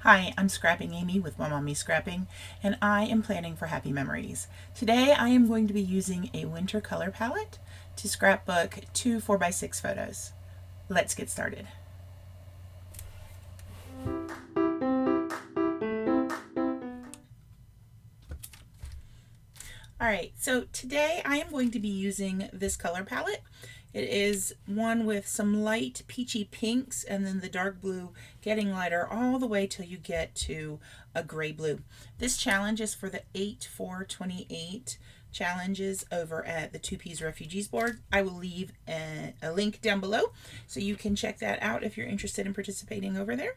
Hi, I'm Scrapping Amy with My Mommy Scrapping, and I am planning for happy memories. Today I am going to be using a winter color palette to scrapbook 2 4x6 photos. Let's get started. Alright, so today I am going to be using this color palette. It is one with some light peachy pinks and then the dark blue getting lighter all the way till you get to a gray blue. This challenge is for the 8/4/28 challenges over at the 2Ps Refugees board. I will leave a link down below so you can check that out if you're interested in participating over there.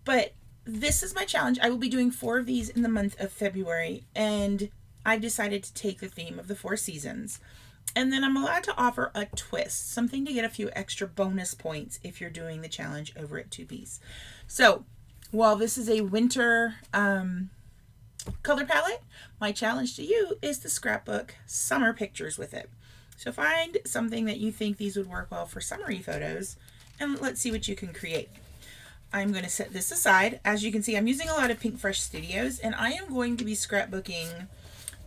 But this is my challenge. I will be doing 4 of these in the month of February, and I've decided to take the theme of the 4 seasons. And then I'm allowed to offer a twist, something to get a few extra bonus points if you're doing the challenge over at 2Ps. So while this is a winter color palette, my challenge to you is to scrapbook summer pictures with it. So find something that you think these would work well for summery photos, and let's see what you can create. I'm going to set this aside. As you can see, I'm using a lot of Pinkfresh Studios, and I am going to be scrapbooking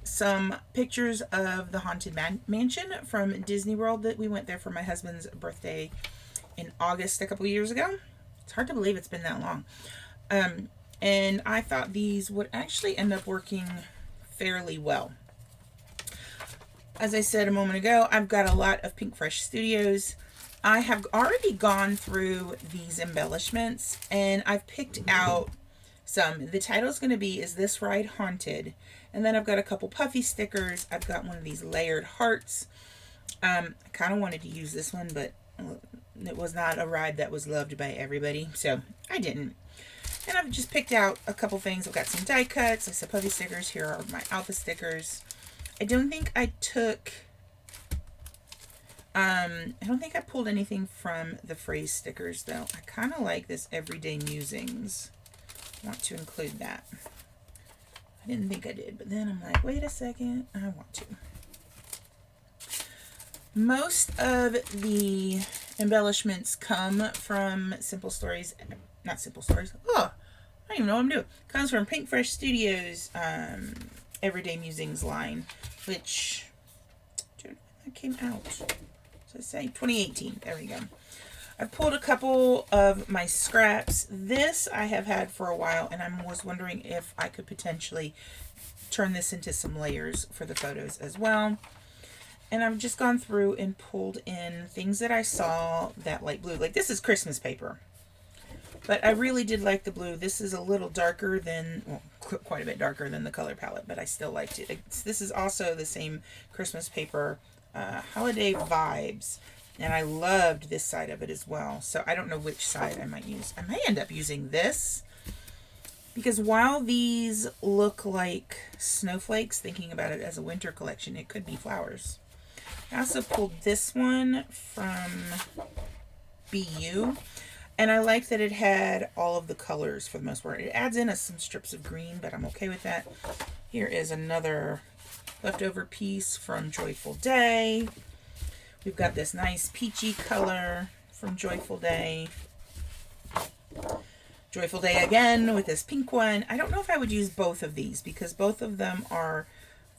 some pictures of the Haunted Mansion from Disney World that we went there for my husband's birthday in August a couple years ago. It's hard to believe it's been that long. And I thought these would actually end up working fairly well. As I said a moment ago, I've got a lot of Pinkfresh Studios. I have already gone through these embellishments and I've picked out some. The title is going to be Is This Ride Haunted? And then I've got a couple puffy stickers. I've got one of these layered hearts. I kind of wanted to use this one, but it was not a ride that was loved by everybody, so I didn't. And I've just picked out a couple things. I've got some die cuts, like some puffy stickers. Here are my alpha stickers. I don't think I pulled anything from the phrase stickers, though. I kind of like this Everyday Musings. I want to include that. I didn't think I did, but then I'm like, wait a second, I want to. Most of the embellishments come from Simple Stories, not Simple Stories, I don't even know what I'm doing. Comes from Pinkfresh Studios Everyday Musings line, which, dude, that came out. So I say 2018, there we go. I've pulled a couple of my scraps. This I have had for a while, and I was wondering if I could potentially turn this into some layers for the photos as well. And I've just gone through and pulled in things that I saw that light blue. Like this is Christmas paper. But I really did like the blue. This is a little darker than, well, quite a bit darker than the color palette, but I still liked it. This is also the same Christmas paper, Holiday Vibes. And I loved this side of it as well. So I don't know which side I might use. I may end up using this. Because while these look like snowflakes, thinking about it as a winter collection, it could be flowers. I also pulled this one from BU. And I like that it had all of the colors for the most part. It adds in some strips of green, but I'm okay with that. Here is another leftover piece from Joyful Day. We've got this nice peachy color from Joyful Day. Joyful Day again with this pink one. I don't know if I would use both of these because both of them are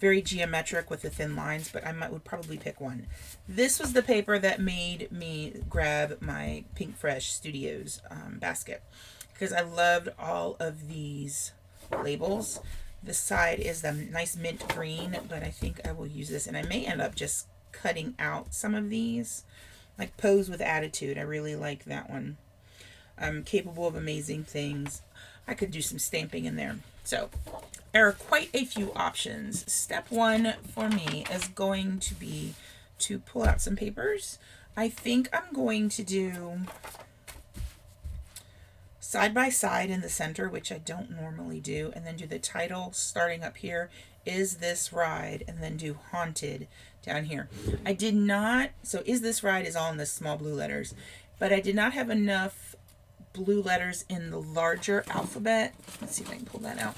very geometric with the thin lines, but I would probably pick one. This was the paper that made me grab my Pinkfresh Studios basket because I loved all of these labels. This side is the nice mint green, but I think I will use this, and I may end up just cutting out some of these, like Pose with Attitude. I really like that one. Capable of Amazing Things. I could do some stamping in there. So there are quite a few options. Step one for me is going to be to pull out some papers. I think I'm going to do side by side in the center, which I don't normally do, and then do the title starting up here, Is This Ride, and then do Haunted down here. I did not, so Is This Ride is all in the small blue letters, but I did not have enough blue letters in the larger alphabet. Let's see if I can pull that out.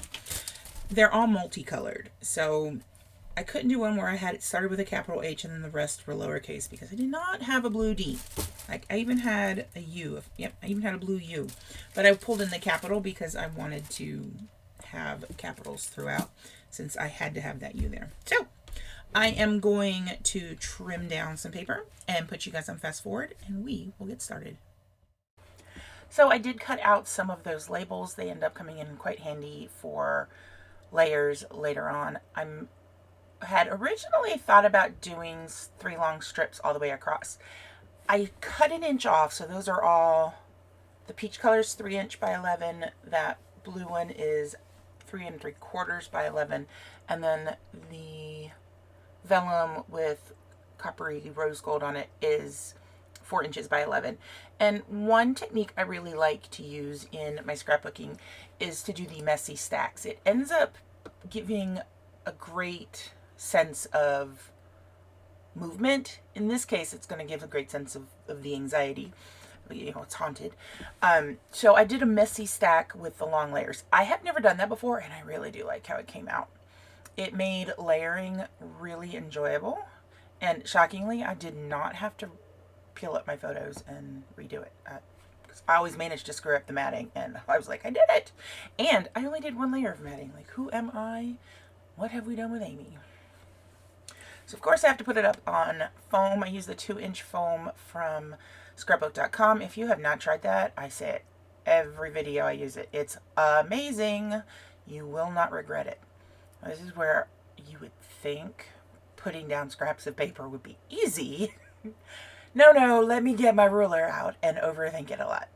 They're all multicolored, so I couldn't do one where I had it started with a capital H and then the rest were lowercase because I did not have a blue D. Like I even had a U. Yep, I even had a blue U. But I pulled in the capital because I wanted to have capitals throughout since I had to have that U there. So I am going to trim down some paper and put you guys on fast forward and we will get started. So I did cut out some of those labels. They end up coming in quite handy for layers later on. Had originally thought about doing 3 long strips all the way across. I cut an inch off, so those are all, the peach color is 3 inch by 11, that blue one is 3 3/4 by 11, and then the vellum with coppery rose gold on it is 4 inches by 11. And one technique I really like to use in my scrapbooking is to do the messy stacks. It ends up giving a great sense of movement. In this case, it's going to give a great sense of the anxiety. You know, it's haunted. So I did a messy stack with the long layers. I have never done that before, and I really do like how it came out. It made layering really enjoyable, and shockingly, I did not have to peel up my photos and redo it. Because I always managed to screw up the matting, and I was like, I did it! And I only did 1 layer of matting. Like, who am I? What have we done with Amy? So of course I have to put it up on foam. I use the 2-inch foam from scrapbook.com. If you have not tried that, I say it every video I use it. It's amazing. You will not regret it. This is where you would think putting down scraps of paper would be easy. No, let me get my ruler out and overthink it a lot.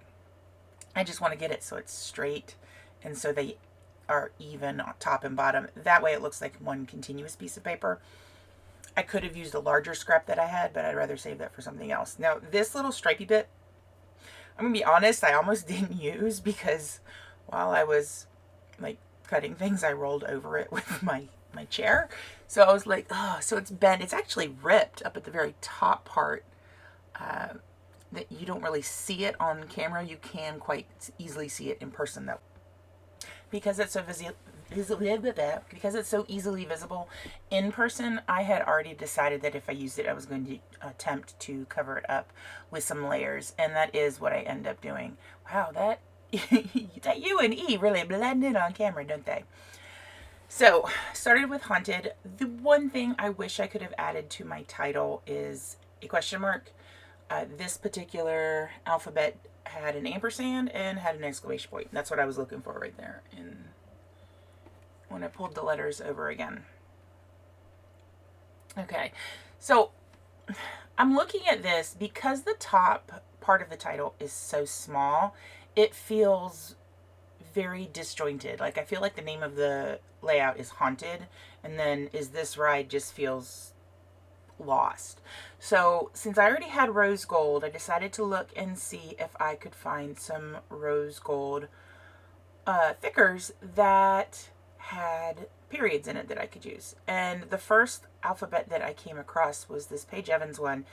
I just want to get it so it's straight and so they are even on top and bottom. That way it looks like one continuous piece of paper. I could have used a larger scrap that I had, but I'd rather save that for something else. Now, this little stripey bit, I'm going to be honest, I almost didn't use because while I was like cutting things, I rolled over it with my chair. So I was like, oh, so it's bent. It's actually ripped up at the very top part. That you don't really see it on camera. You can quite easily see it in person though. Because it's so because it's so easily visible in person, I had already decided that if I used it, I was going to attempt to cover it up with some layers, and that is what I end up doing. Wow, that U and E really blend in on camera, don't they? So, started with haunted. The one thing I wish I could have added to my title is a question mark. This particular alphabet had an ampersand and had an exclamation point. That's what I was looking for right there when I pulled the letters over again. Okay, so I'm looking at this because the top part of the title is so small, it feels very disjointed. Like I feel like the name of the layout is haunted, and then is this ride just feels lost. So since I already had rose gold, I decided to look and see if I could find some rose gold thickers that had periods in it that I could use. And the first alphabet that I came across was this Paige Evans one,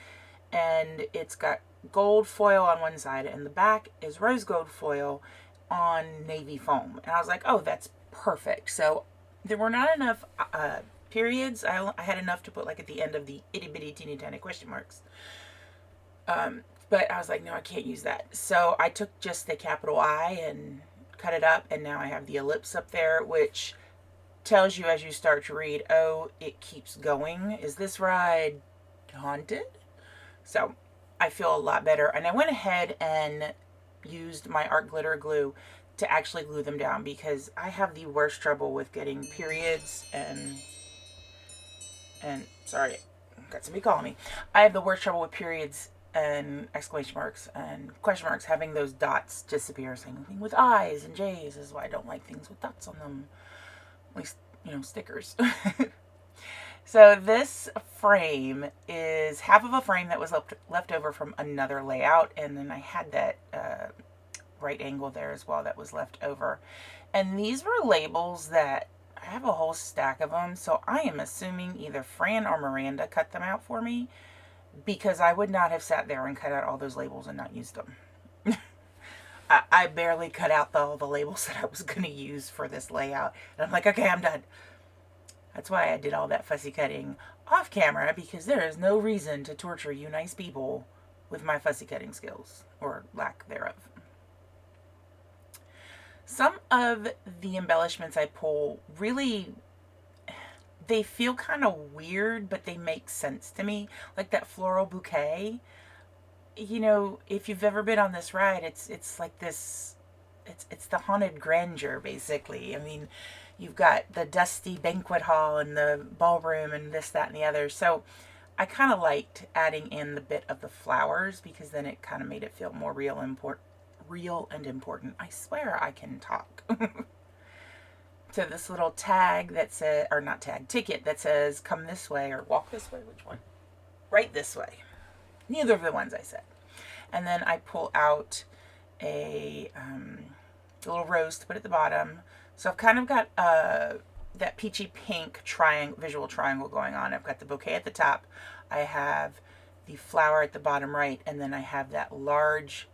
and it's got gold foil on one side and the back is rose gold foil on navy foam. And I was like, oh, that's perfect. So there were not enough periods. I had enough to put like at the end of the itty bitty teeny tiny question marks. But I was like, no, I can't use that. So I took just the capital I and cut it up, and now I have the ellipse up there, which tells you as you start to read, oh, it keeps going. Is this ride haunted? So I feel a lot better. And I went ahead and used my art glitter glue to actually glue them down, because I have the worst trouble with getting periods and sorry, got somebody calling me. I have the worst trouble with periods and exclamation marks and question marks having those dots disappear. Same thing with I's and J's. This is why I don't like things with dots on them. At least, you know, stickers. So this frame is half of a frame that was left over from another layout, and then I had that right angle there as well that was left over. And these were labels that I have a whole stack of them, so I am assuming either Fran or Miranda cut them out for me, because I would not have sat there and cut out all those labels and not used them. I barely cut out all the labels that I was going to use for this layout. And I'm like, okay, I'm done. That's why I did all that fussy cutting off camera, because there is no reason to torture you nice people with my fussy cutting skills, or lack thereof. Some of the embellishments I pull really, they feel kind of weird, but they make sense to me. Like that floral bouquet. You know, if you've ever been on this ride, it's like this, it's the haunted grandeur, basically. I mean, you've got the dusty banquet hall and the ballroom and this, that, and the other. So I kind of liked adding in the bit of the flowers, because then it kind of made it feel more real and important. I swear I can talk. So this little tag that says, or not tag, ticket that says come this way or walk this way. Which one? Right this way. Neither of the ones I said. And then I pull out a little rose to put at the bottom. So I've kind of got that peachy pink visual triangle going on. I've got the bouquet at the top. I have the flower at the bottom right. And then I have that large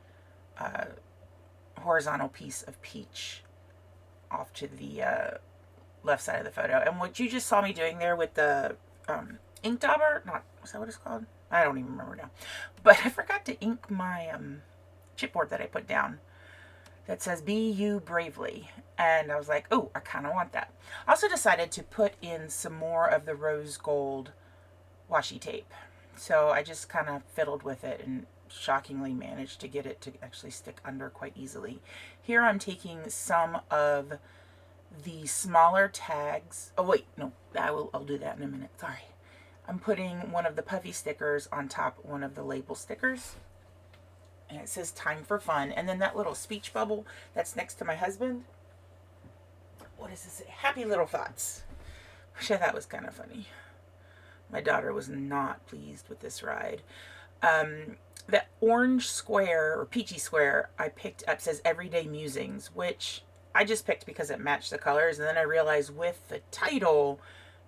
horizontal piece of peach off to the left side of the photo. And what you just saw me doing there with the ink dauber, is that what it's called? I don't even remember now. But I forgot to ink my chipboard that I put down that says "Be You Bravely." And I was like, oh, I kind of want that. I also decided to put in some more of the rose gold washi tape. So I just kind of fiddled with it and shockingly managed to get it to actually stick under quite easily. Here I'm taking some of the smaller tags. Oh wait, no, I'll do that in a minute. Sorry. I'm putting one of the puffy stickers on top one of the label stickers. And it says time for fun. And then that little speech bubble that's next to my husband. What does it say? Happy little thoughts. Which I thought was kind of funny. My daughter was not pleased with this ride. That orange square, or peachy square, I picked up says Everyday Musings, which I just picked because it matched the colors. And then I realized with the title,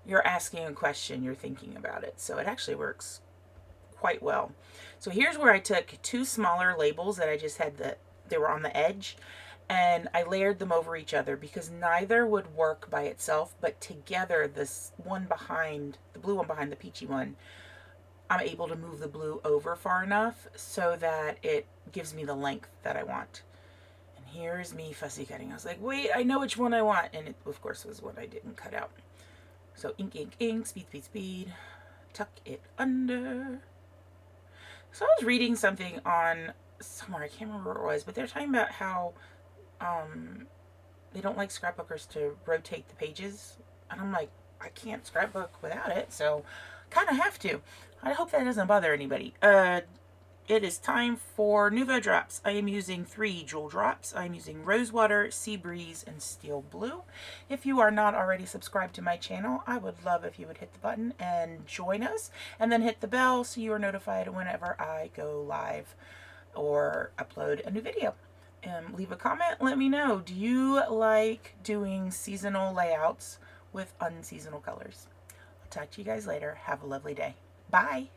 you're asking a question, you're thinking about it. So it actually works quite well. So here's where I took two smaller labels that I just had they were on the edge, and I layered them over each other because neither would work by itself, but together, this one behind, the blue one behind the peachy one, I'm able to move the blue over far enough so that it gives me the length that I want. And here's me fussy cutting. I was like, wait, I know which one I want. And it, of course, was one I didn't cut out. So ink, ink, ink, speed, speed, speed. Tuck it under. So I was reading something on somewhere, I can't remember where it was, but they're talking about how they don't like scrapbookers to rotate the pages. And I'm like, I can't scrapbook without it, so kind of have to. I hope that doesn't bother anybody. It is time for Nuvo drops. I am using 3 jewel drops. I'm using Rosewater, Sea Breeze, and Steel Blue. If you are not already subscribed to my channel, I would love if you would hit the button and join us, and then hit the bell so you are notified whenever I go live or upload a new video. Leave a comment, let me know. Do you like doing seasonal layouts with unseasonal colors? I'll talk to you guys later. Have a lovely day. Bye.